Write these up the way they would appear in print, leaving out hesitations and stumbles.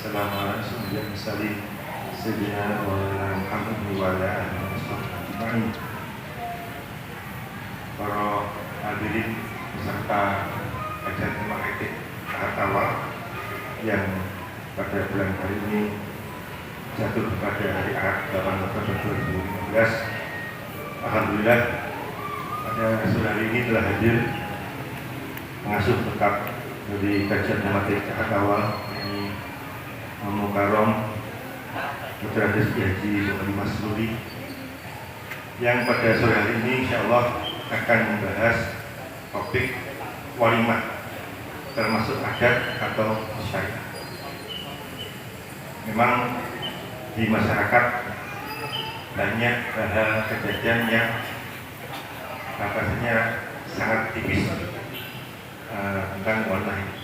والسلام على أشرف المرسلين سيدنا مولانا Muhammad wa ala alihi wasallam. Para hadirin beserta kajian tema etik tahap awal yang pada bulan hari ini jatuh pada hari Ahad 8 November 2015. Alhamdulillah pada sore hari ini telah hadir pengasuh tetap dari kajian tematik tahap awal ini Mukarram Putra Rizki Haji Sukadi Masruri yang pada sore hari ini insyaallah akan membahas topik walimah termasuk adat atau syariat. Memang di masyarakat banyak hal kejadian yang rasanya sangat tipis tentang walimah ini,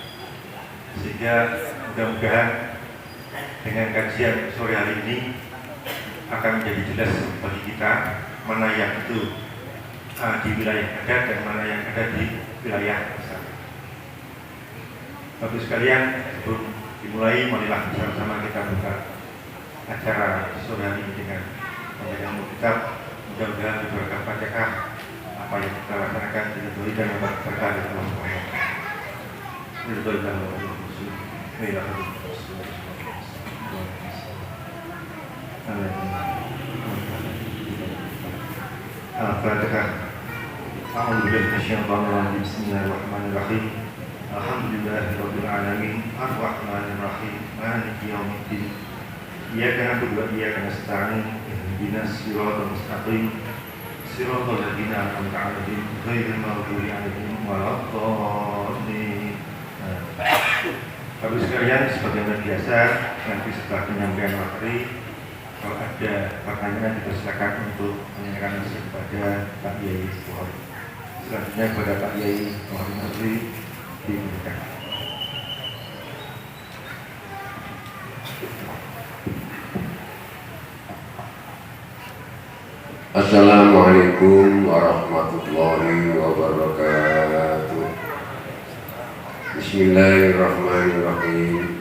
sehingga mudah-mudahan dengan kajian sore hari ini akan menjadi jelas bagi kita mana yang itu di wilayah adat dan mana yang ada di wilayah besar. Bapak sekalian, sebelum dimulai, marilah bersama-sama kita buka acara sore hari ini dengan pembacaan kitab. Mudah-mudahan diberkati Fatihah apa yang kita laksanakan diridhoi dan mendapat berkah dari Allah Subhanahu wa taala. Al-Fatihah. A'udzu billahi minasyaitonir rajim. Bismillahirrahmanirrahim. Alhamdulillahirabbil alamin. Arrahmanir rahim. Maliki yaumiddin. Iyyaka na'budu wa iyyaka nasta'in. Ihdinas siratal mustaqim. Siratal ladzina an'amta 'alaihim ghairil maghdubi 'alaihim waladdallin. Bapak sekalian, sebagaimana biasa nanti setelah penyampaian materi, kalau ada pertanyaan dipersilakan untuk menanyakan langsung kepada Pak Yai Bukhari. Selanjutnya kepada Pak Yai Muhammad Nasri diberikan. Assalamualaikum warahmatullahi wabarakatuh. Bismillahirrahmanirrahim.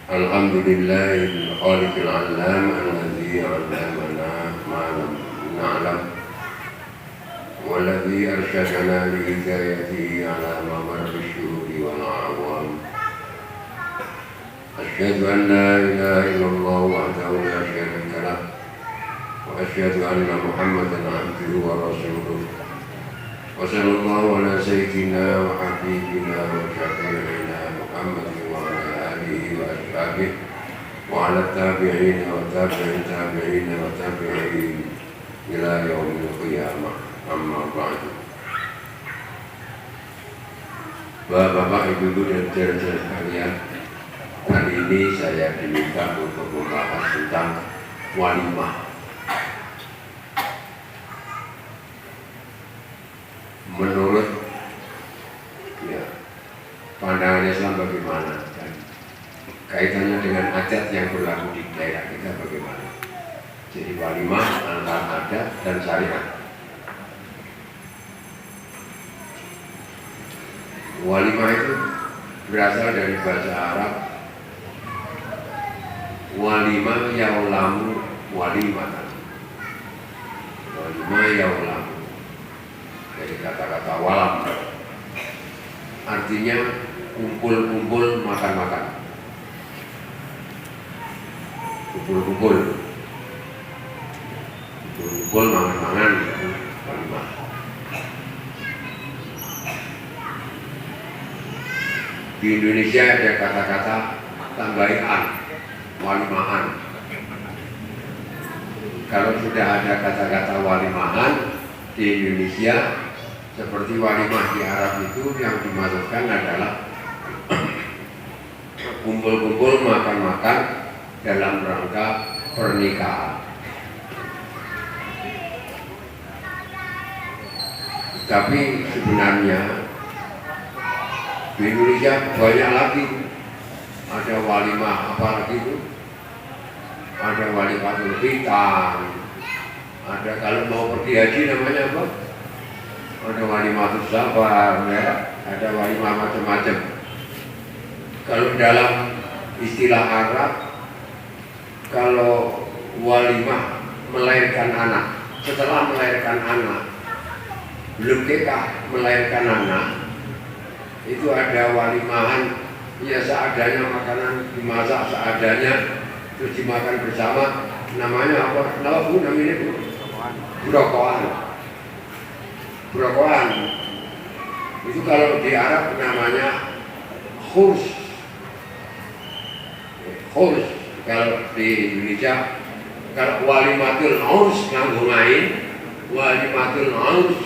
Alhamdulillahil khaliqil alam alladzi 'allamana ma lam na'lam walladzi arsyadana li hidayatihi 'ala mamarri syuhuri wal 'awam. Asyhadu an la ilaha illallah wahdahu la syarika lah wa asyhadu anna Muhammadan 'abduhu wa rasuluh. Wa sallallahu ala sayyidina wa habibina wa syafi'ina Muhammadin wa ala alihi wa ashabihi wa ala tabi'ina wa tabi'in tabi'ina wa tabi'in ila yaumil qiyamah. Amma ba'du. Bapak, Ibu, dan saudara-saudara sekalian, kali ini saya diminta untuk membahas tentang walimah. Menurut pandangan Islam bagaimana dan kaitannya dengan adat yang berlaku di daerah kita bagaimana? Jadi walimah antara adat dan syariat. Walimah itu berasal dari bahasa Arab walimah yaulamu walimatan. Walimah yaulamu dari kata-kata walam, artinya kumpul-kumpul makan-makan. Kumpul-kumpul mangan-mangan itu walimah. Di Indonesia ada kata-kata tambahan, walimahan. Kalau sudah ada kata-kata walimahan di Indonesia, seperti walimah di Arab itu yang dimaksudkan adalah kumpul-kumpul makan-makan dalam rangka pernikahan. Tapi sebenarnya di Indonesia banyak lagi. Ada walimah apa lagi itu? Ada walimatul khitan. Ada kalau mau pergi haji namanya apa? ada walimah safar, ya, ada walimah macam-macam. Kalau dalam istilah Arab, kalau walimah melahirkan anak, setelah melahirkan anak, belum nikah melahirkan anak, itu ada walimahan, ya seadanya, makanan dimasak seadanya, terus dimakan bersama. Namanya apa? Nama bu, namanya bu? Burokoan. Itu kalau di Arab namanya khurs. Kalau di Indonesia, kalau walimatul urs nganggo main, walimatul urs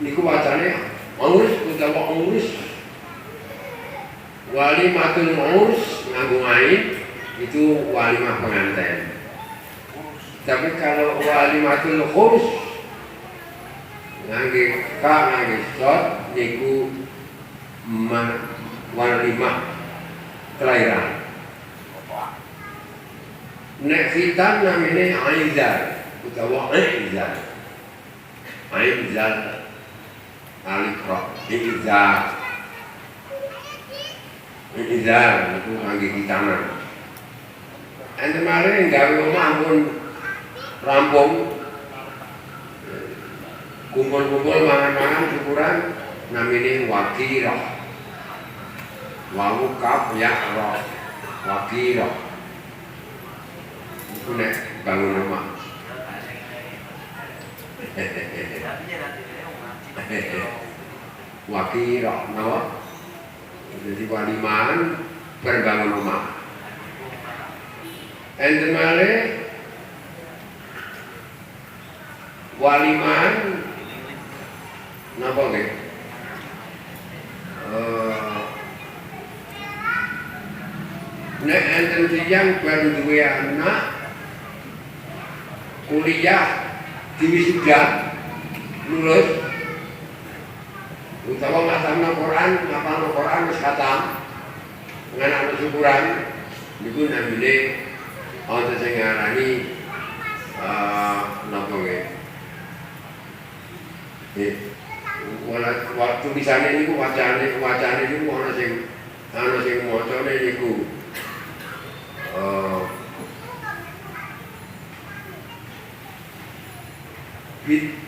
niku wacane urs utawa urus. Walimatul urs nganggo main itu walimah pengantin. Tapi kalau walimatul khurs ngangge ka ngangge sot niku walimah kelahiran. Nek khitan namanya aizar utawa aizar. Aizar alif ra izar itu ngangge khitanan. Ente mari gawe omah pun rampung, kumpul-kumpul mangan-mangan syukuran namanya wakirah. Wawu kaf ya ra wakirah. Itu nek bangun rumah. Wakirah nawa. Jadi walimahan berbangun rumah. Enten male walimahan napa nggih? Nek enten tiyang baru duwe anak kuliah di wisuda lulus utawa ngatamna Quran, ngapalno Quran wis khatam nganakno syukuran niku namine ana sing ngarani napa nggih? Waktu tulisane niku wacane niku ana sing macane niku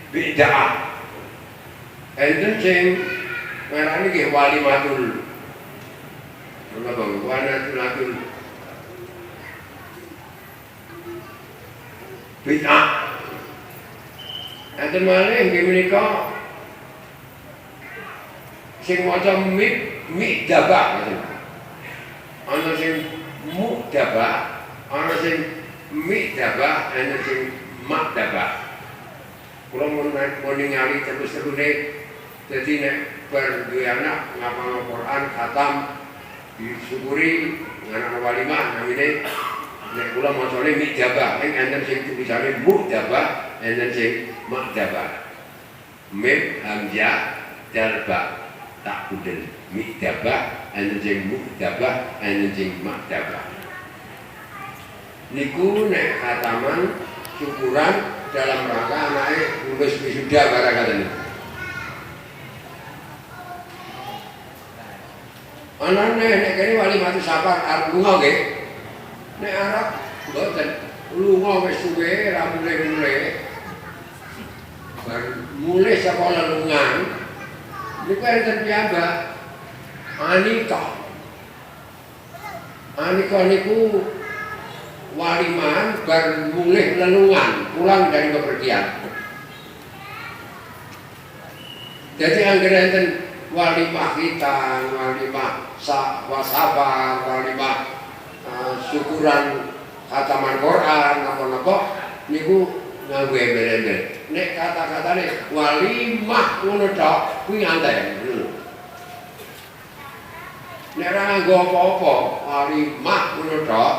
bid'ah. Enten sing ngarani nggih walimatul napa walimatul bid'ah. Enten malih nggih menika sing maca mikdabah ngoten. Ana sing mukdabah, ana sing mikdabah, ana sing makdabah. Kula mun ningali terus-terusne dadi nek bar duwe anak ngapalno Quran khatam disyukuri nganakno walimah namine nek kula macane mikdabah, ning enten sing tulisane mukdabah, enten sing makdabah. Mim hamzah dal ba tak kudel mikdabah, enten sing mukdabah, enten sing makdabah. Niku nek khataman syukuran dalam rangka anake lulus wisuda barangkali. Anane nek kene walimah safar arep lunga nggih. Nek Arab mboten lunga wis suwe ra mulai-mulai. Bar mulai sekolah lungan niku enten piyambak anika niku walimahan bar mulih lelungan pulang dari bepergian. Jadi anggere enten walimah kita, walimah safar, walimah syukuran khataman Quran napa-napa niku nganggo embel-embel. Nek kata-katane walimah ngono tok kuwi nganten. Nek ora nganggo apa-apa, walimah ngono tok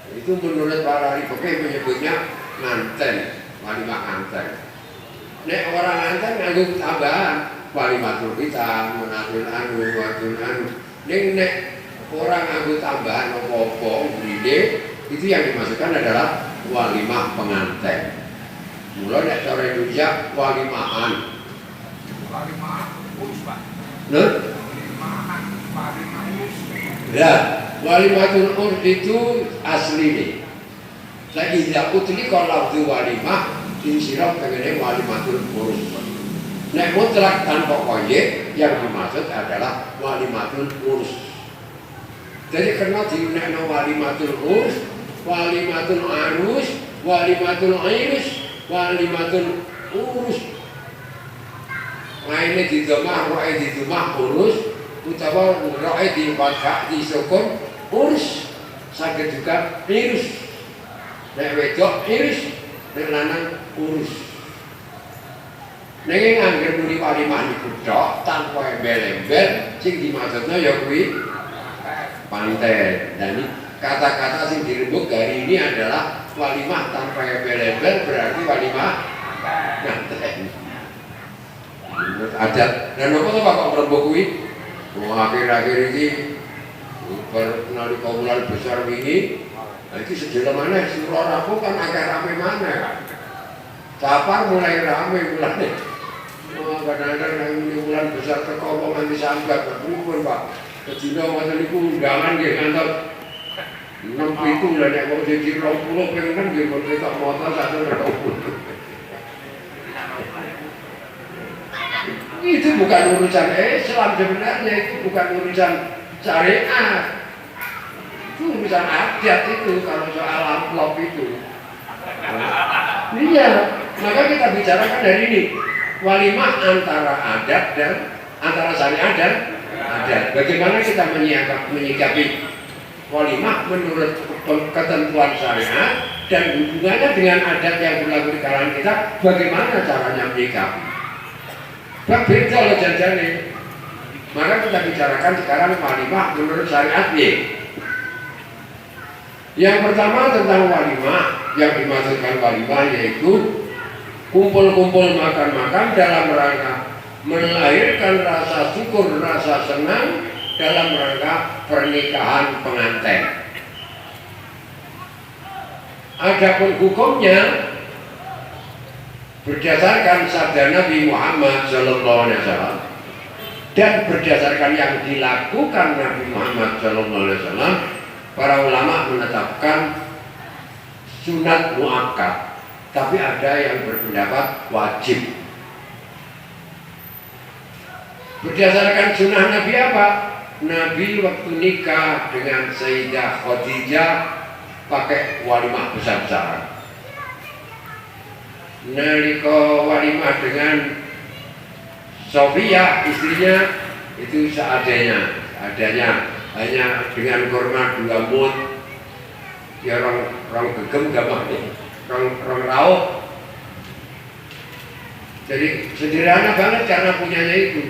itu menurut para ahli fikih menyebutnya nganten, walimah nganten. Nek orang nganten nganggo tambahan walimatul khitan, menatul anu, watul anu. Nek orang nganggo tambahan apa-apa bride itu yang dimasukkan adalah walimah pengantin. Mula nek cara Indonesia walimahan Nur? Ya, walimatul urus itu asli nih. Nah, idza utlika lafzu walimah insiraf pengennya walimatul urus. Nek mutlak tanpa qayyid yang dimaksud adalah walimatul urus. Jadi karena dinekno walimatul urus, walimatul arus, walimatul irus, walimatul urus. Lainnya di domah, roe di domah urus, utawa roe di fathah di sukun urus. Saged juga irus. Nek wedok irus, nek lanang urus. Nek angger muni walimah niku tok tanpa embel-embel, sing dimaksudna ya kuwi panten. Dan kata-kata sing dirembuk hari ini adalah walimah tanpa embel-embel berarti walimah panten. Menurut adat. Dan apa tuh Bapak merembuk kuwi? Akhir-akhir ini nalika bulan besar wingi, iki sejelek maneh surah Rabu kan akeh rame maneh. Sapar mulai rame mulane. Kadang-kadang yang bulan besar terkobong nanti sambat berkumpul Pak. Kedina masa niku undangan nggih ngantos 6 itu lah nek kok jadi 20 pengen nggih kok tak motor 120. Itu bukan urusan Islam sebenarnya, itu bukan urusan syariat. Itu urusan adat itu kalau soal amplop itu. Iya, maka kita bicarakan dari ini. Walimah antara adat dan antara syariat dan adat. Bagaimana kita menyikapi walimah menurut ketentuan syariat dan hubungannya dengan adat yang berlaku di kalangan kita, bagaimana caranya menyikapi? Berbeda loh janjane. Maka kita bicarakan sekarang walimah menurut syariat B. Yang pertama tentang walimah, yang dimaksudkan walimah yaitu kumpul-kumpul makan-makan dalam rangka melahirkan rasa syukur, rasa senang dalam rangka pernikahan pengantin. Adapun hukumnya berdasarkan sabda Nabi Muhammad SAW dan berdasarkan yang dilakukan Nabi Muhammad SAW, para ulama menetapkan sunat muakkad. Tapi ada yang berpendapat wajib. Berdasarkan sunnah Nabi apa? Nabi waktu nikah dengan Sayyidah Khadijah pakai walimah besar-besaran. Nalika walimah dengan Sofia istrinya itu seadanya, hanya dengan kurma 2 mut, ya orang gegem gampang nih. Rong rauh. Jadi sederhana banget karena punyanya itu.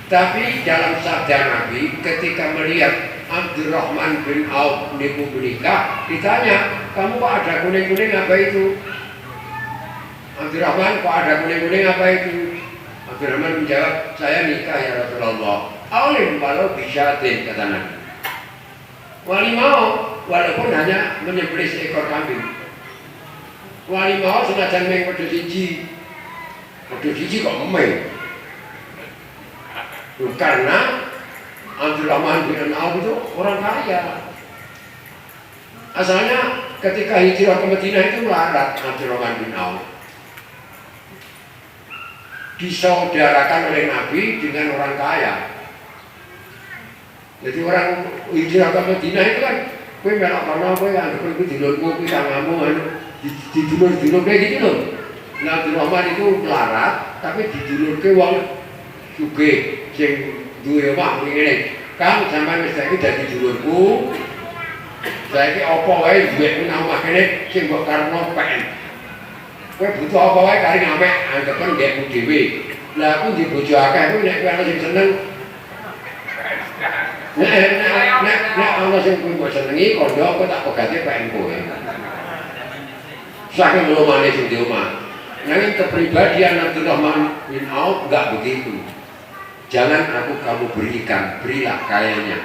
Tapi dalam sabda Nabi ketika melihat Abdurrahman bin Auf niku menikah, ditanya, kamu kok ada kuning-kuning apa itu? Abdurrahman, kok ada kuning-kuning apa itu? Abdurrahman menjawab, saya nikah ya Rasulullah. Alim walau bisyatin, kata Nabi. Wali mau, walaupun hanya menyembelih seekor kambing. Wali mau senajan meng wedhus siji kok emeng. Karena Abdurrahman bin Auf itu orang kaya. Asalnya ketika hijrah ke Madinah itu melarat Abdurrahman bin Auf. Disaudarakan oleh Nabi dengan orang kaya. Jadi orang hijrah ke Madinah itu kan, kowe melok kono kowe anggere kowe dilunmu kowe tangamu didulur-dulur kayak gitu loh. Nah, Abdurrahman itu melarat, tapi didulurke wong sugih sing duwe omah ngene. Kang sampean wis saiki dadi dulurku. Saiki apa wae duwekmu nang omah kene sing mbok karepno PN. Kowe butuh apa wae kari ngamek anggapan ngekmu dhewe. Lah aku di bojo akeh kuwi nek kowe ana sing seneng. Nek ana sing kowe mbok senengi kandha aku tak pegati PN kowe. Saking lumane sing di omah. Nanging kepribadian Abdurrahman bin Auf enggak begitu. Jangan kamu berikan, berilah kayanya.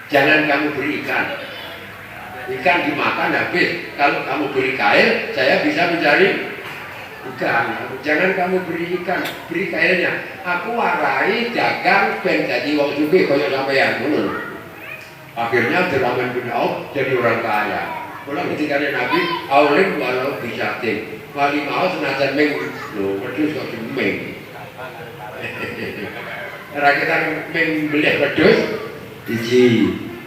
Jangan kamu berikan. Ikan dimakan habis. Kalau kamu beri kail, saya bisa mencari Bukan, jangan kamu berikan, beri kayaknya. Aku warai dagang ben jadi wong sugih kaya sampean ngono. Akhirnya Abdurrahman bin Auf jadi orang kaya. Kula ketika Nabi aulim walau bisatin. Wali mau senajan ming lho, wedhus kok demeng. Ora kita ming beli wedhusiji.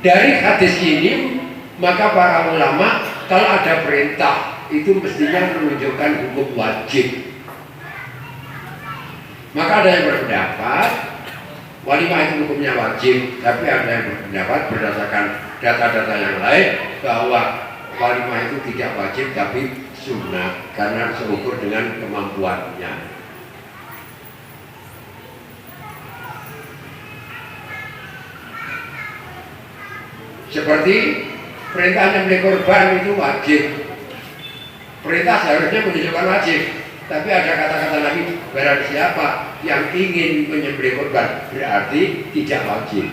Dari hadis ini maka para ulama kalau ada perintah itu mestinya menunjukkan hukum wajib. Maka ada yang berpendapat walimah itu hukumnya wajib, tapi ada yang berpendapat berdasarkan data-data yang lain bahwa walimah itu tidak wajib tapi sunnah karena seukur dengan kemampuannya. Seperti perintah nyembelih korban itu wajib. Perintah seharusnya menunjukkan wajib, tapi ada kata-kata Nabi, barang siapa yang ingin menyembelih korban berarti tidak wajib.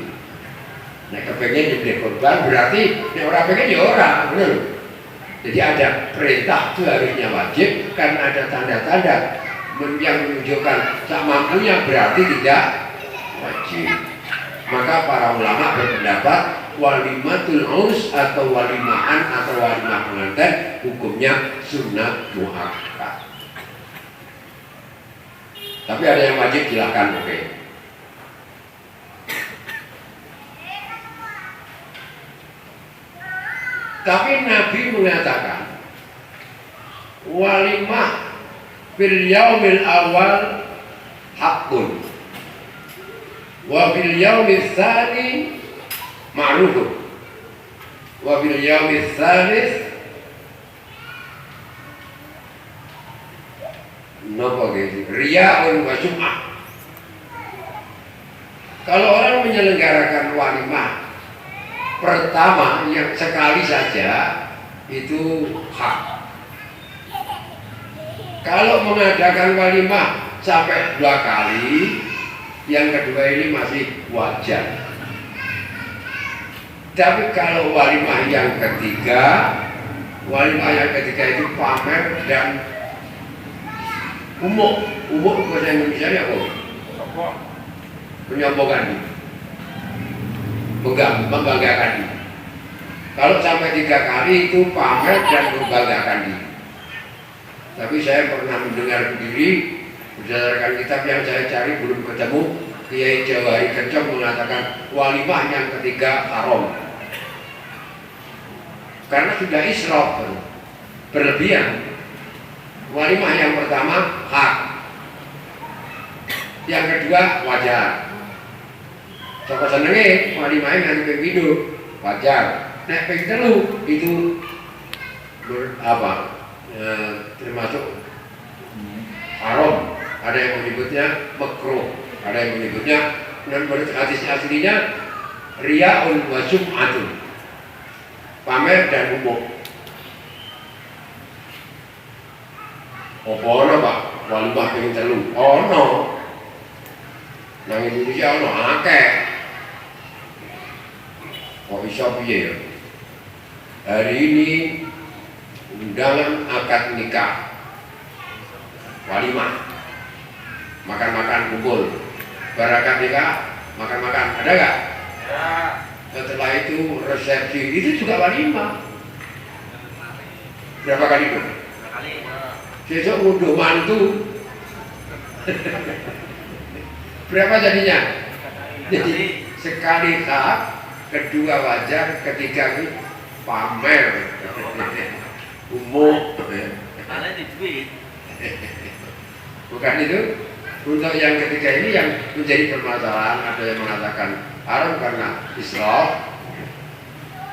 Nah, kepengen nyembelih korban berarti orang pengen ya orang, benar. Jadi ada perintah itu harusnya wajib karena ada tanda-tanda yang menunjukkan tak mampunya berarti tidak wajib. Maka para ulama berpendapat walimatul urs atau walimahan atau walimah pengantin hukumnya sunnah muakkad. Tapi ada yang wajib silakan, oke. Tapi Nabi mengatakan walimah fil yaumil awal haqqun wa fil yaumil tsani ma'rufun wa fil yaumil tsalits napa gitu riya'un wa sum'ah. Kalau orang menyelenggarakan walimah pertama yang sekali saja itu hak. Kalau mengadakan walimah sampai 2 kali, yang kedua ini masih wajar. Tapi kalau walimah yang ketiga itu pamer dan umum bahasa Indonesia apa? Menyombongkan diri, membanggakan diri. Kalau sampai 3 kali itu pamer dan membanggakan diri. Tapi saya pernah mendengar sendiri berdasarkan kitab yang saya cari belum ketemu, Kiai Jawahari Kencong mengatakan walimah yang ketiga haram. Karena sudah israf, berlebihan. Walimah yang pertama hak, yang kedua wajar. Saka senenge walimah yang ping wajar. Nek ping 3 itu termasuk haram. Ada yang menyebutnya makruh, ada yang menyebutnya menurut hadis aslinya riya'un wa sum'atun, pamer dan umum. Apa ono Pak? Walimah ping 3. Ono. Nang Indonesia ono akeh. Kok iso piye ya? Hari ini undangan akad nikah, walimah, makan-makan kumpul, barakat nikah, makan-makan, ada nggak? Ya. Setelah itu resepsi, itu juga walimah. Berapa kali itu? Besok ngunduh mantu. Berapa jadinya? Jadi sekali hak, kedua wajar, ketiga pamer, umum. Bukan itu. Untuk yang ketiga ini yang menjadi permasalahan, ada yang mengatakan haram karena israf,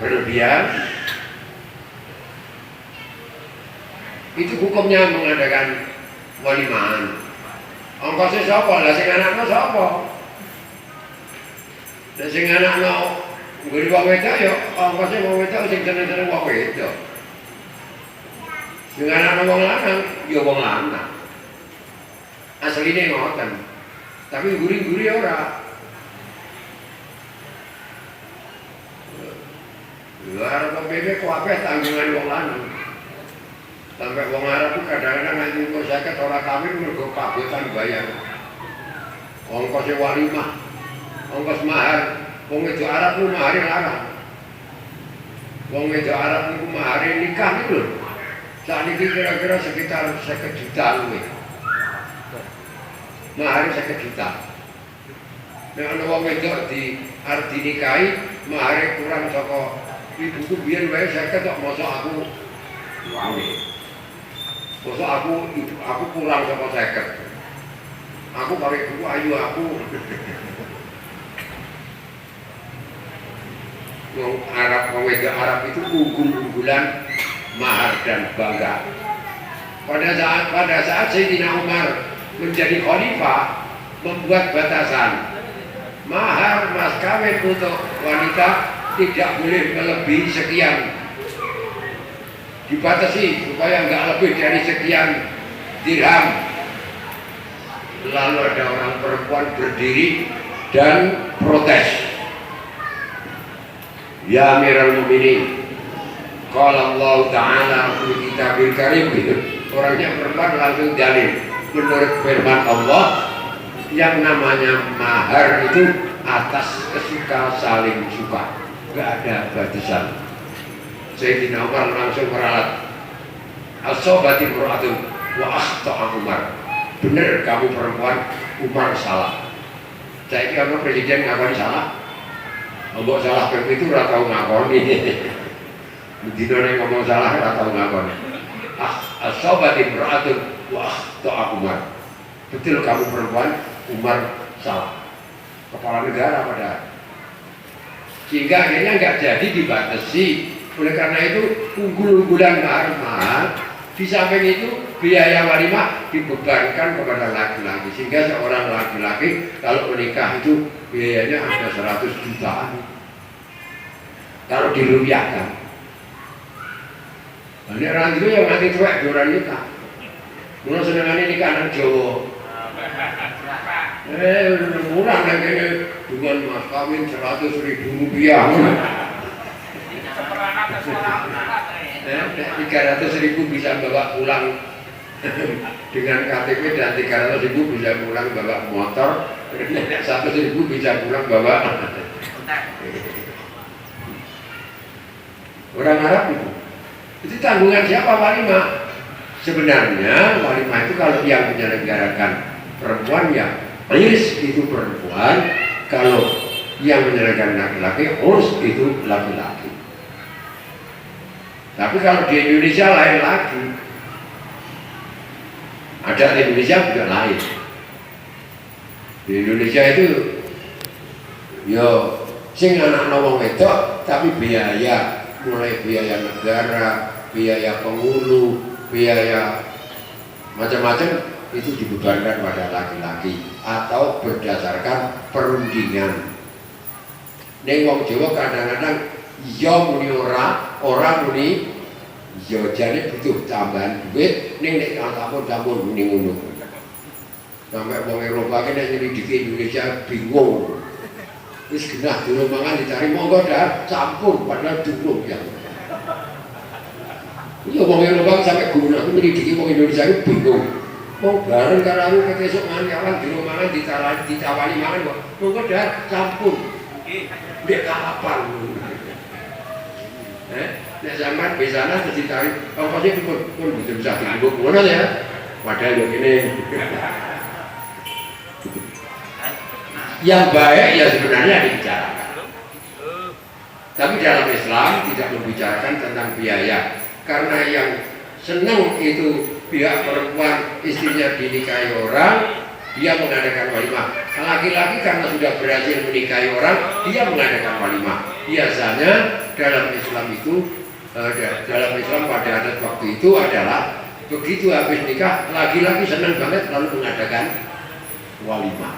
berlebihan. Itu hukumnya mengadakan walimahan. Ongkosnya sapa? Lah sing anakno sapa? Lah sing anakno nggone wong wedok ya ongkosnya wong wedok sing seneng-seneng wong wedok. Sing anakno wong lanang ya wong lanang. Asline ngoten. Tapi guri-guri ora. Lha arep bebek kok akeh tanggungan wong lanang. Sampai wong Arab itu kadang-kadang nanti kok 150 orang kawin mergo kabotan bayar. Ongkos walimah, ongkos mahar, wong wedok Arab ku mahare larang. Wong wedok Arab niku mahare nikah niku lho. Sakniki kira-kira sekitar 50 juta luwih. Mahare 50 juta. Nek ana wong wedok arep dinikahi, mahare kurang saka ibuku biyen wae 50 kok mosok aku. Mosok aku kurang saka 50. Aku karo ibuku ayu aku. Wong Arab, wong wedok Arab itu unggul-unggulan mahar dan bangga. Pada saat Sayyidina Umar menjadi khalifah, membuat batasan mahar mas kawin untuk wanita tidak boleh melebihi sekian, dibatasi supaya nggak lebih dari sekian dirham. Lalu ada orang perempuan berdiri dan protes. Ya Amirul Mukminin, qala Allah Ta'ala fi kitabil karim, gitu. Orangnya perempuan langsung dalil. Menurut firman Allah, yang namanya mahar itu atas kesuka saling suka, nggak ada batasan. Sayyidina Umar langsung meralat. As-sobati imra'atun wa akhta'a Umar. Bener kamu perempuan, Umar salah. Saya kira presiden ngakoni salah. Mbok salah itu ora tau ngakoni. Dino nek ngomong salah ora tau ngakoni. As-sobati imra'atun wa akhta'a Umar. Betul kamu perempuan, Umar salah. Kepala negara padahal. Sehingga akhirnya nggak jadi dibatasi. Oleh karena itu unggul-unggulan mahar. Di samping itu biaya walimah dibebankan kepada laki-laki. Sehingga seorang laki-laki kalau menikah itu biayanya ada 100 jutaan. Kalau dirupiahkan. Banyak orang itu yang nanti cuek di orang nikah. Mula senangannya nikah nang Jawa. Murah lagi dengan mas kawin 100.000 rupiah. 300.000 bisa bawa pulang dengan KTP dan 300.000 bisa pulang bawa motor, 100.000 bisa pulang bawa orang Arab itu. Itu tanggungan siapa walimah? Sebenarnya walimah itu kalau yang menyelenggarakan perempuan ya urs itu perempuan, kalau yang menyelenggarakan laki-laki urs itu laki-laki. Tapi kalau di Indonesia lain lagi. Adat Indonesia juga lain. Di Indonesia itu yo sing anak wong wedok tapi biaya, mulai biaya negara, biaya penghulu, biaya macam-macam itu dibebankan pada laki-laki atau berdasarkan perundingan. Ning wong Jawa kadang-kadang iya muni ora muni iya, jane butuh tambahan duit ning nek campur-campur muni ngono. Sampai wong Eropa ki nek nyelidiki Indonesia bingung. Wis genah durung mangan dicari monggo dah campur padahal durung ya. Iya wong Eropa sampai guna aku nyelidiki wong Indonesia itu bingung. Mau bareng karo aku kesuk mangan durung mangan ditawani mangan kok. Monggo dah campur. Ndek kapan. Nek sampean besana terus ditarik ongkosnya pun bisa dibuat ngono ya. Padahal yo kene. Yang baik ya sebenarnya dibicarakan. Tapi dalam Islam tidak membicarakan tentang biaya. Karena yang senang itu pihak perempuan istrinya dinikahi orang, dia mengadakan walimah. Laki-laki karena sudah berhasil menikahi orang, dia mengadakan walimah. Biasanya dalam Islam itu, dalam Islam pada adat waktu itu adalah begitu habis nikah, laki-laki senang banget lalu mengadakan walimah.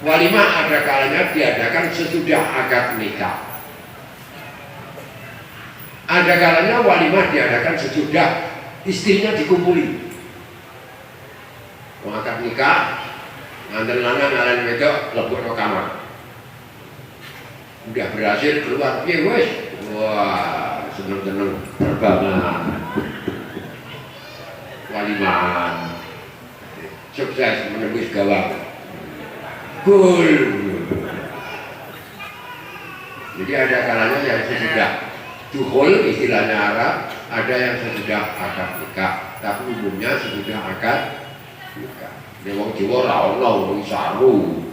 Walimah ada kalanya diadakan sesudah akad nikah. Ada kalanya walimah diadakan sesudah istrinya dikumpuli. Akad nikah, nganten lanang ngalen wedok lebokno kamar. Udah berhasil keluar piye wis. Wah, seneng-seneng terbang. waliman. Sukses menembus gawang. Gol. Jadi ada kalanya yang sesudah duhul istilahnya Arab, ada yang sesudah akad nikah, tapi umumnya sesudah akad nikah. Dia wong Jawa ra ono wong saru.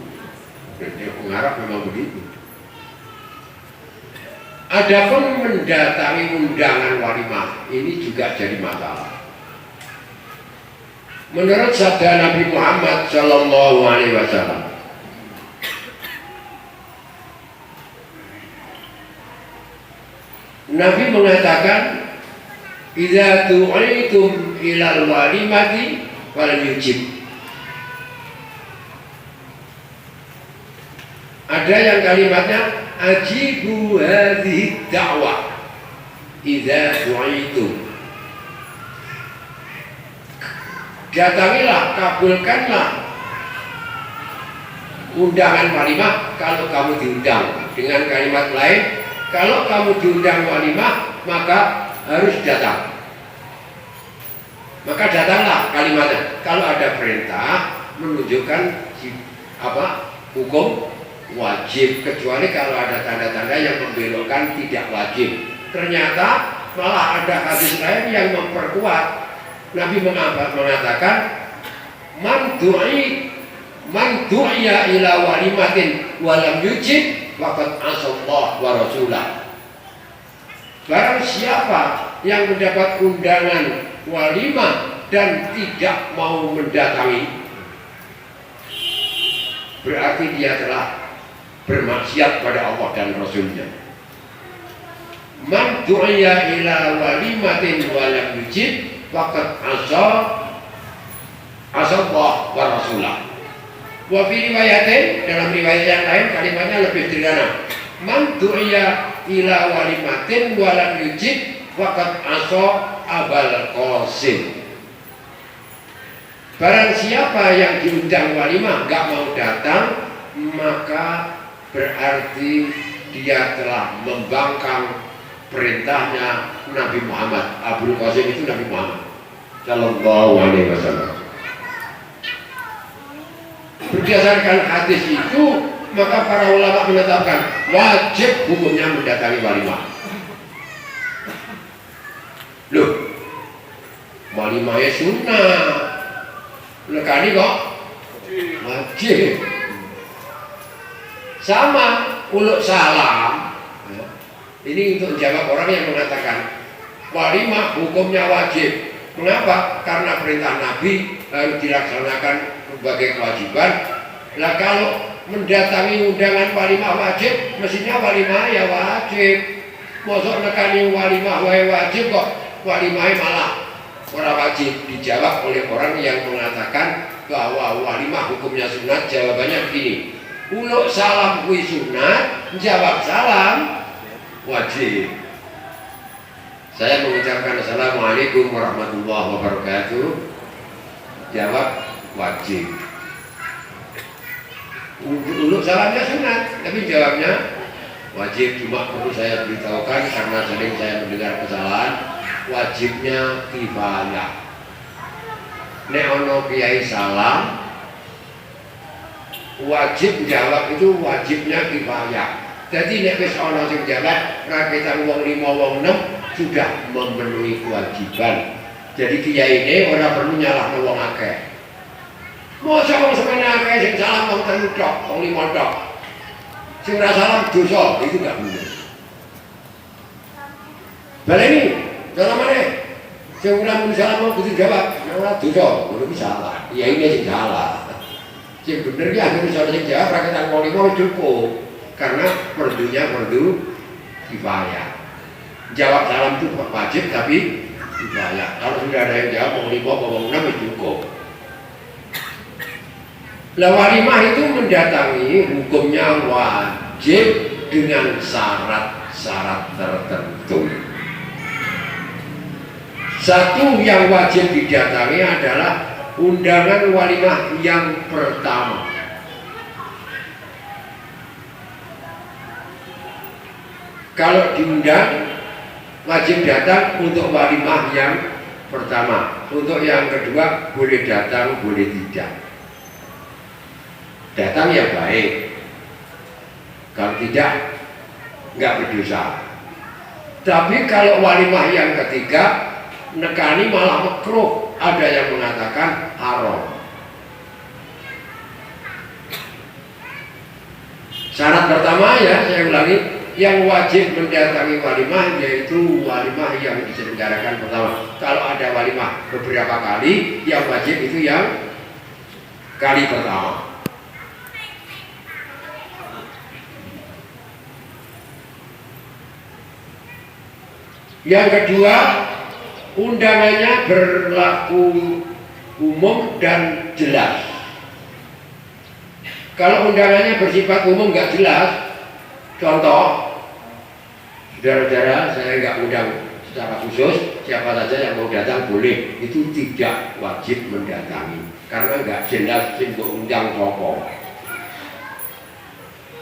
Jadi wong Arab memang begitu. Adapun mendatangi undangan walimah ini juga jadi masalah. Menurut sabda Nabi Muhammad Sallallahu Alaihi Wasallam, Nabi mengatakan, "Idza tu'itum ilal walimati fal yujib." Ada yang kalimatnya ajibu hadhihi da'wah idza tu'itum. Datangilah, kabulkanlah undangan walimah kalau kamu diundang. Dengan kalimat lain, kalau kamu diundang walimah, maka harus datang. Maka datanglah kalimatnya. Kalau ada perintah menunjukkan hukum wajib, kecuali kalau ada tanda-tanda yang membelokkan tidak wajib. Ternyata malah ada hadis lain yang memperkuat. Nabi mengatakan, man du'iya ila walimatin walam yujib faqad asallah wa rasulah. Barang siapa yang mendapat undangan walimah dan tidak mau mendatangi, berarti dia telah bermaksiat pada Allah dan Rasulnya. Man du'iya ila walimatin walam yujib faqad asallah wa rasulah. Wa fi riwayatin, dalam riwayat yang lain kalimatnya lebih sederhana. Man du'iya ila walimatin wa lam yujib faqad asa Abul Qasim. Barang siapa yang diundang walimah enggak mau datang, maka berarti dia telah membangkang perintahnya Nabi Muhammad. Abul Qasim itu Nabi Muhammad Sallallahu Alaihi Wasallam. Berdasarkan hadis itu, maka para ulama menetapkan wajib hukumnya mendatangi walimah. Loh, walimahnya sunnah, lekani kok wajib. Sama uluk salam. Ini untuk jawab orang yang mengatakan walimah hukumnya wajib. Mengapa? Karena perintah Nabi harus dilaksanakan sebagai kewajiban. Lah kalau mendatangi undangan walimah wajib, mestinya walimah ya wajib. Mosok nekani walimah wae wajib kok walimah malah ora wajib. Dijawab oleh orang yang mengatakan bahwa walimah hukumnya sunat. Jawabannya begini, uluk salam kuwi sunat, jawab salam wajib. Saya mengucapkan Assalamualaikum warahmatullahi wabarakatuh, jawab wajib. Uluk salamnya sunat, tapi jawabnya wajib. Cuma perlu saya beritahukan karena sering saya mendengar kesalahan, wajibnya kifayah. Nek ono kiai salam, wajib jawab itu wajibnya kifayah. Jadi nek wis ana sing jawab rakyat wong 5 wong 6 sudah memenuhi kewajiban. Jadi kiai ini ora perlu nyalahno wong akeh. Mosok wong semene akeh sing salam wong 3 tok, wong 5 tok. Sing ora salam dosa, itu enggak bener. Baleni, cara mana? Sing ora muni salam wong kudu jawab, ora dosa, ngono iki salah. Kiai ini sing salah. Sing bener ki akhire sing jawab rakyat wong 5 cukup. Karena perdunya perdu kifayah. Jawab salam itu wajib tapi kifayah. Kalau sudah ada yang jawab wong 5 wong 6 cukup. Lah walimah itu mendatangi hukumnya wajib dengan syarat-syarat tertentu. Satu yang wajib didatangi adalah undangan walimah yang pertama. Kalau diundang wajib datang untuk walimah yang pertama. Untuk yang kedua, boleh datang, boleh tidak. Datang yang baik. Kalau tidak, nggak berdosa. Tapi kalau walimah yang ketiga, nekani malah makruh. Ada yang mengatakan haram. Syarat pertama ya, saya ulangi, yang wajib mendatangi walimah yaitu walimah yang diselenggarakan pertama. Kalau ada walimah beberapa kali, yang wajib itu yang kali pertama. Yang kedua, undangannya berlaku umum dan jelas. Kalau undangannya bersifat umum nggak jelas, contoh, saudara-saudara, saya nggak undang secara khusus, siapa saja yang mau datang boleh, itu tidak wajib mendatangi, karena nggak jelas untuk undang tokoh.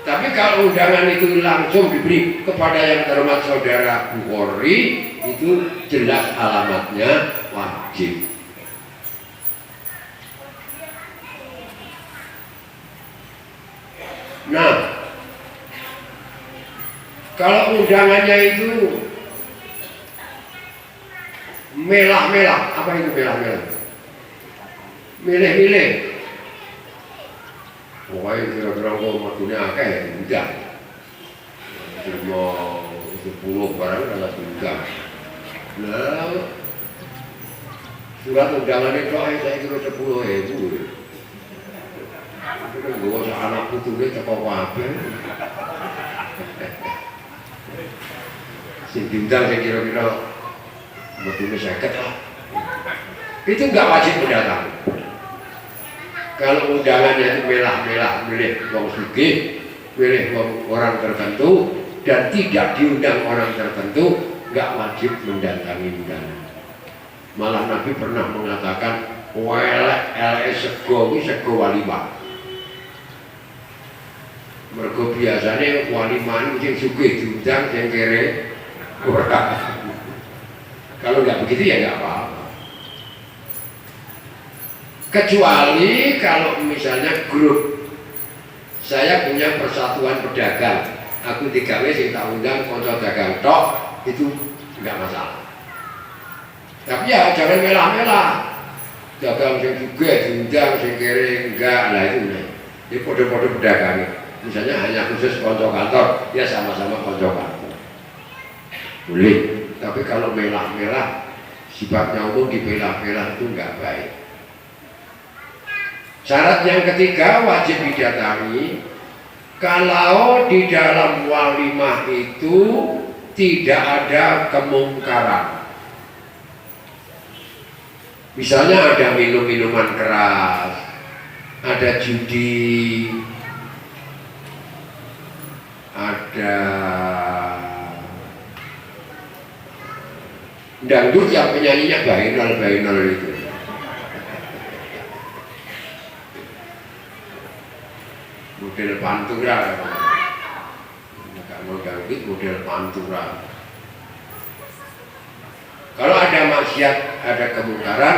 Tapi kalau undangan itu langsung diberi kepada yang terhormat saudara Bukhari, itu jelas alamatnya wajib. Nah, kalau undangannya itu melah-melah, apa itu melah-melah? Milih-milih. Pokoknya kira-kira kok madunya akeh, udah. Cuma 10 barang adalah udah. Nah, surat undangan itu saya kira 10.000. Gue usah anak putune teko kabeh. Sing diundang saya kira-kira betulnya 50 lah. Itu nggak wajib mendatang. Kalau undangannya itu melah-melah, milih wong sugih, milih orang tertentu, dan tidak diundang orang tertentu, nggak wajib mendatangi undangan. Malah Nabi pernah mengatakan, elek sego iki sego walimah. Mergo biasane walimah sing sugih diundang, sing kere ora. Kalau nggak begitu ya nggak apa-apa. Kecuali kalau misalnya grup, saya punya persatuan pedagang, aku digawe sing tak undang kanca dagang tok, itu nggak masalah. Tapi ya jangan melah-melah, dagang sing juga diundang, sing kere enggak, lah itu nih. Ini podo-podo pedagang, misalnya hanya khusus kanca kantor, ya sama-sama kanca kantor, boleh. Tapi kalau melah-melah, sifatnya umum dibelah-belah itu nggak baik. Syarat yang ketiga wajib didatangi kalau di dalam walimah itu tidak ada kemungkaran. Misalnya ada minum-minuman keras, ada judi, ada dangdut yang penyanyinya bainal itu. Model pantura, kalau dangdut model pantura. Kalau ada maksiat, ada kemungkaran,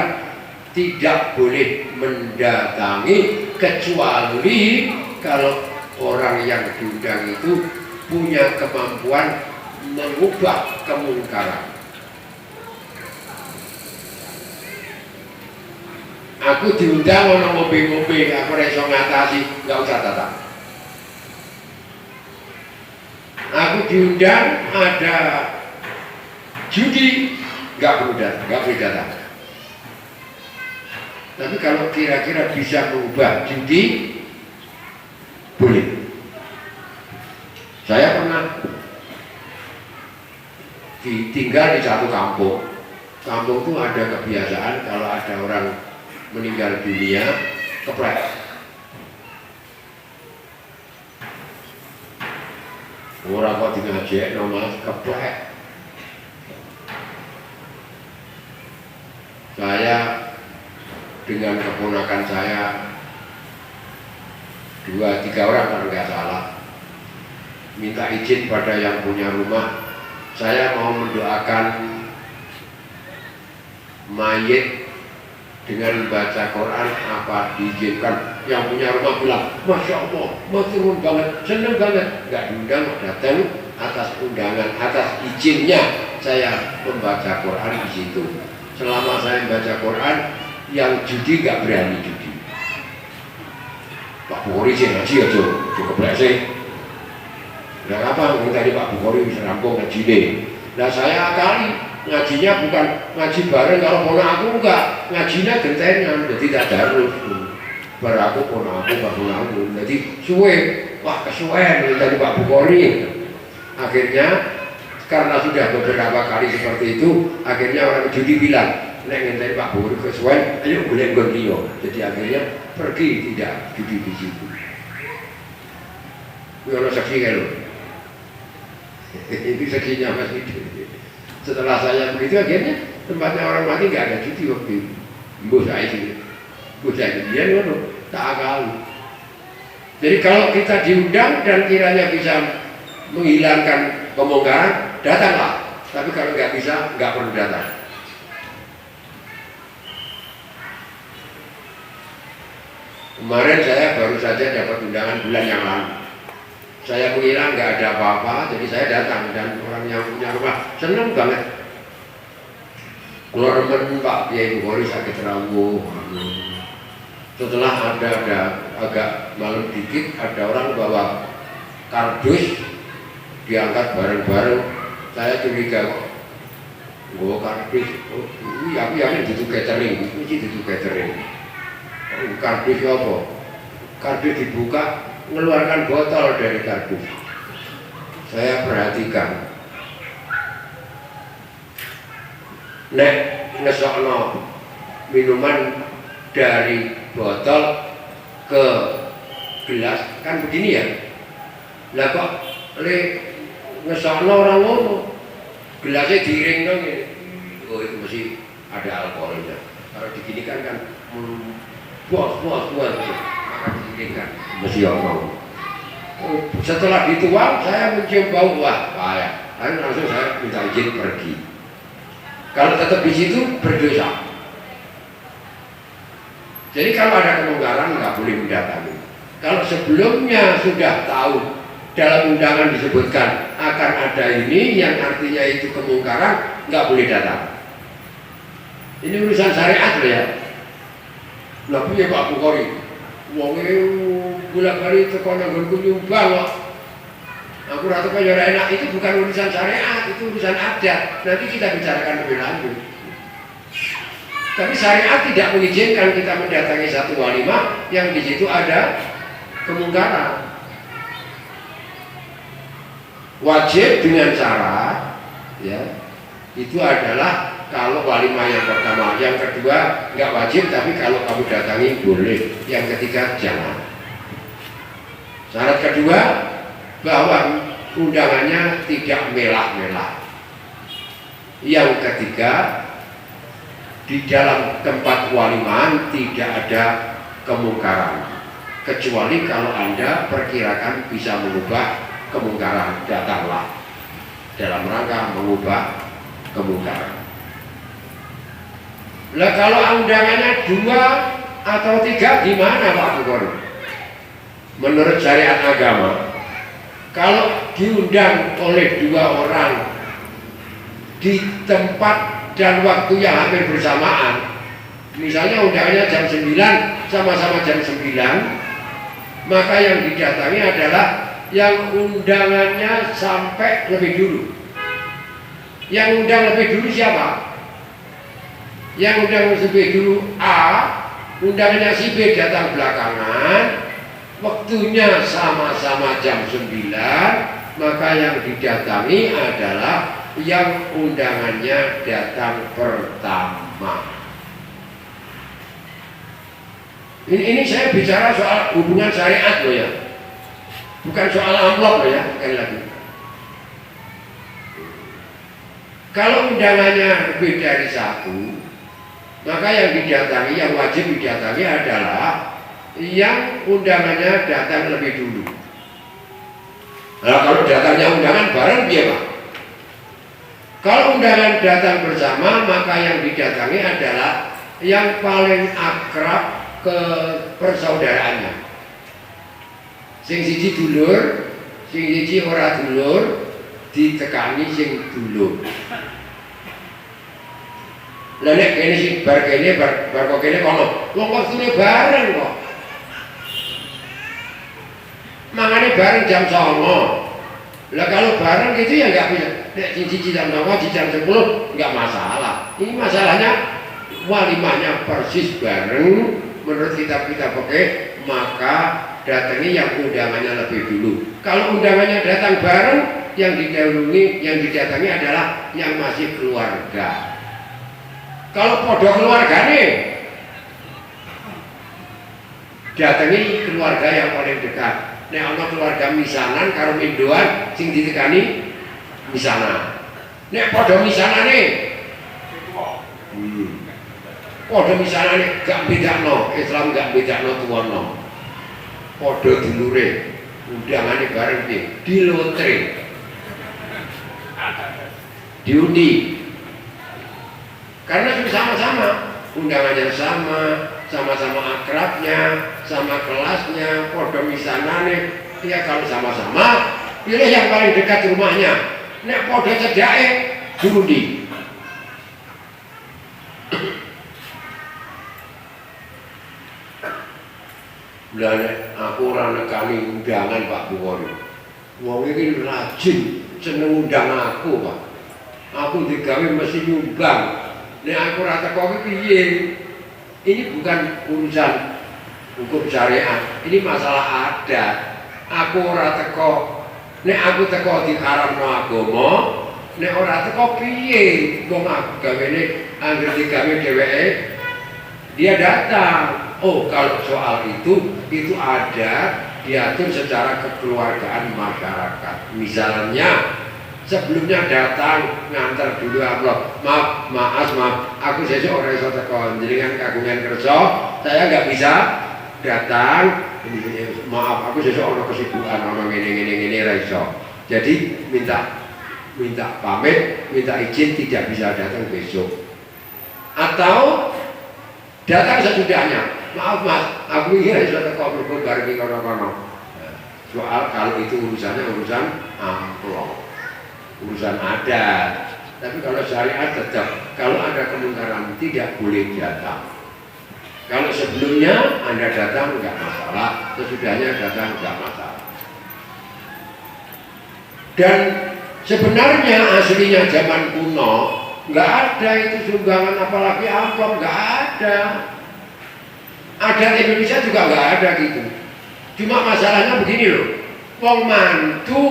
tidak boleh mendatangi kecuali kalau orang yang diundang itu punya kemampuan mengubah kemungkaran. Aku diundang orang ngombe-ngombe, aku iso ngatasi, nggak usah datang. Aku diundang ada judi, nggak perlu datang. Tapi kalau kira-kira bisa mengubah judi, boleh. Saya pernah tinggal di satu kampung. Kampung itu ada kebiasaan kalau ada orang meninggal dunia, keplek. Orang kok ngajak nomor keplek. Saya dengan keponakan saya 2-3 orang kalau nggak salah, minta izin pada yang punya rumah, saya mau mendoakan mayit dengan baca Quran apa diizinkan? Yang punya rumah bilang, Masya Allah, maturun banget, seneng banget. Nggak diundang, datang atas undangan, atas izinnya saya membaca Quran di situ. Selama saya membaca Quran, yang judi nggak berani judi. Pak Bukhari sih ngaji aja, cukup sih. Nah apa? Tadi Pak Bukhari bisa rampung ngaji deh. Nah saya kali ngajinya bukan ngaji bareng kalau ponak aku enggak, ngajinya gentengan, jadi tak darus. Baru aku ponak aku, jadi suwe, wah kesuwen dari Pak Bukhari. Akhirnya karena sudah beberapa kali seperti itu, akhirnya orang judi bilang, nek ngenteni Pak Bukhari kesuwen, ayo golek nggon liya. Jadi akhirnya pergi tidak judi di situ. Kuwi ana saksi kan lho. Itu saksinya Mas itu. Setelah saya begitu akhirnya tempatnya orang mati nggak ada judi waktu itu. Mbok saya dia ngono tak akal. Jadi kalau kita diundang dan kiranya bisa menghilangkan kemungkaran, datanglah. Tapi kalau nggak bisa, nggak perlu datang. Kemarin saya baru saja dapat undangan bulan yang lalu. Saya mengira nggak ada apa-apa, jadi saya datang dan orang yang punya rumah senang banget. Keluar teman Pak Kiai Bukhari sakit rawuh. Setelah ada agak malam dikit, ada orang bawa kardus diangkat bareng-bareng. Saya curiga kok, bawa kardus. Oh, ini aku yakin itu catering, itu catering. Kardus apa? Kardus dibuka, mengeluarkan botol dari kardus. Saya perhatikan, nek ngesokno minuman dari botol ke gelas kan begini ya. Lah kok le ngesokno orang ngono, gelasnya diiring dong ini. Oh itu mesti ada alkoholnya. Kalau diginikan kan buas akan diiringkan mesti orang. Setelah dituang saya mencium bau, wah payah. Lalu langsung saya minta izin pergi. Kalau tetap di situ berdosa. Jadi kalau ada kemungkaran nggak boleh mendatangi. Kalau sebelumnya sudah tahu dalam undangan disebutkan akan ada ini yang artinya itu kemungkaran, nggak boleh datang. Ini urusan syariat loh ya. Lah piye Pak Bukhari? Wonge bolak-balik teko nang nggonku nyumbang kok. Aku rasa kaya enak, itu bukan urusan syariat, itu urusan adat. Nanti kita bicarakan lebih lanjut. Tapi syariat tidak mengizinkan kita mendatangi satu walimah yang di situ ada kemungkaran. Wajib dengan syarat, ya, itu adalah kalau walimah yang pertama, yang kedua nggak wajib, tapi kalau kamu datangi boleh. Yang ketiga jangan. Syarat kedua bahwa undangannya tidak melah-melah. Yang ketiga, di dalam tempat walimahan tidak ada kemungkaran, kecuali kalau Anda perkirakan bisa mengubah kemungkaran, datanglah dalam rangka mengubah kemungkaran. Lah kalau undangannya 2 atau 3 gimana Pak Bukhari? Menurut syariat agama, kalau diundang oleh 2 orang di tempat dan waktu yang hampir bersamaan, misalnya undangannya jam 9 sama-sama jam 9, maka yang didatangi adalah yang undangannya sampai lebih dulu. Yang undang lebih dulu siapa? Yang undang lebih dulu A, undangannya si B datang belakangan, waktunya sama-sama jam 9, maka yang didatangi adalah yang undangannya datang pertama. Ini saya bicara soal hubungan syariat loh ya, bukan soal amplop loh ya, sekali lagi. Kalau undangannya lebih dari 1, maka yang didatangi, yang wajib didatangi adalah yang undangannya datang lebih dulu. Nah kalau datangnya undangan bareng dia Pak. Kalau undangan datang bersama, maka yang didatangi adalah yang paling akrab ke persaudaraannya. Sing siji dulur, sing siji ora dulur, ditekani sing dulur. Lah nek kene sing bar kene bar kok kene kono, wong wektune bareng kok. Mangane bareng jam 09.00. Lah kalau bareng gitu ya nggak bisa. Nek sing siji jam 09.00 di jam 10 nggak masalah. Ini masalahnya walimahnya persis bareng menurut kitab-kitab fikih, maka datangi yang undangannya lebih dulu. Kalau undangannya datang bareng, yang didahului, yang didatangi adalah yang masih keluarga. Kalau podo keluargane, datangi keluarga yang paling dekat. Nek ana keluarga misanan karo mindoan sing ditekani misanan. Nek podo misanane, podo misanane gak bedakno, Islam gak bedakno tuwono. Podo dulure, undangane bareng di lotre, diundi. Karena sama-sama, undangannya sama-sama akrabnya, sama kelasnya, podo misanane. Ya kalau sama-sama, pilih yang paling dekat rumahnya. Nek podo cedake, diundi. Lah aku ora nekani undangan Pak Buwori. Wong iki rajin seneng undang aku, Pak. Aku digawe mesti nyumbang. Nek aku ora teko piye? Ini bukan urusan hukum syariat. Ini masalah adat. Aku ora teko. Nek aku teko diharamno agama, nek ora teko piye? Wong aku gawene anggere digawe dheweke dia datang. Oh, kalau soal itu ada diatur secara kekeluargaan masyarakat. Misalnya sebelumnya datang ngantar dulu amplop. Maaf, aku sesuk ora iso teko jenengan kagungan kerja, saya nggak bisa datang. Maaf, aku sesuk ana kesibukan, ana ngene ra iso. Jadi minta pamit, minta izin tidak bisa datang besok. Atau datang sesudahnya. Maaf Mas, aku ini sudah teko mergo bareng kono-kono. Soal kalau itu urusan amplop, urusan adat. Tapi kalau syariat tetap, kalau ada kemungkaran tidak boleh datang. Kalau sebelumnya Anda datang enggak masalah, sesudahnya datang enggak masalah. Dan sebenarnya aslinya zaman kuno enggak ada itu sumbangan apalagi amplop, enggak ada. Adat Indonesia juga nggak ada gitu. Cuma masalahnya begini loh, wong mantu